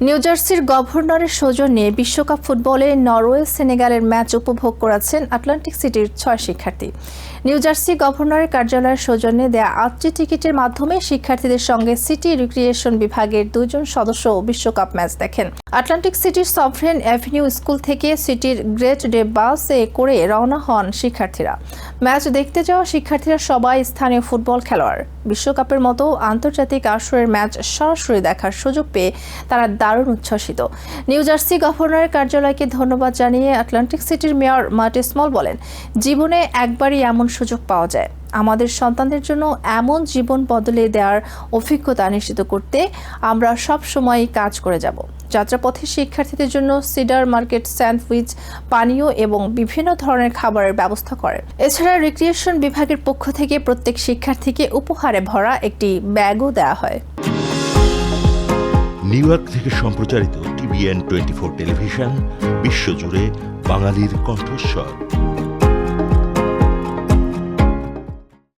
New জার্সির গভর্নরের সৌজন্যে বিশ্বকাপ ফুটবলে নরওয়ে সেনেগালের ম্যাচ উপভোগ করেছেন আটলান্টিক সিটির ৬ শিক্ষার্থী। নিউ জার্সি গভর্নরের কার্যালয়ের সৌজন্যে দেয়া ৮টি টিকিটের মাধ্যমে শিক্ষার্থীদের সঙ্গে সিটি রিক্রিয়েশন বিভাগের ২ জন সদস্য বিশ্বকাপ ম্যাচ দেখেন। আটলান্টিক সিটির সভরেন অ্যাভিনিউ স্কুল থেকে সিটির গ্রেট ডে বাসে করে রওনা হন শিক্ষার্থীরা। ম্যাচ দেখতে যাওয়া শিক্ষার্থীরা সবাই স্থানীয় ফুটবল খেলোয়াড়। বিশ্বকাপের মতো আন্তর্জাতিক আসরের ম্যাচ সরাসরি দেখার সুযোগ পেয়ে তারা দারুণ উচ্ছ্বসিত। নিউ জার্সি গভর্নরের কার্যালয়কে ধন্যবাদ জানিয়ে আটলান্টিক সিটির মেয়র মার্ট স্মল বলেন, জীবনে একবারই এমন সুযোগ পাওয়া যায়। আমাদের সন্তানদের জন্য এমন জীবন বদলে দেওয়ার অভিজ্ঞতা নিশ্চিত করতে আমরা সব সময় কাজ করে যাব। যাত্রাপথে শিক্ষার্থীদের জন্য সিডার মার্কেট স্যান্ডউইচ, পানীয় এবং বিভিন্ন ধরনের খাবারের ব্যবস্থা করেন। এছাড়া রিক্রিয়েশন বিভাগের পক্ষ থেকে প্রত্যেক শিক্ষার্থীকে উপহারে ভরা একটি ব্যাগও দেওয়া হয়। নিউ ইয়র্ক থেকে সম্প্রচারিত TVN 24 টেলিভিশন বিশ্বজুড়ে বাঙালির কণ্ঠস্বর।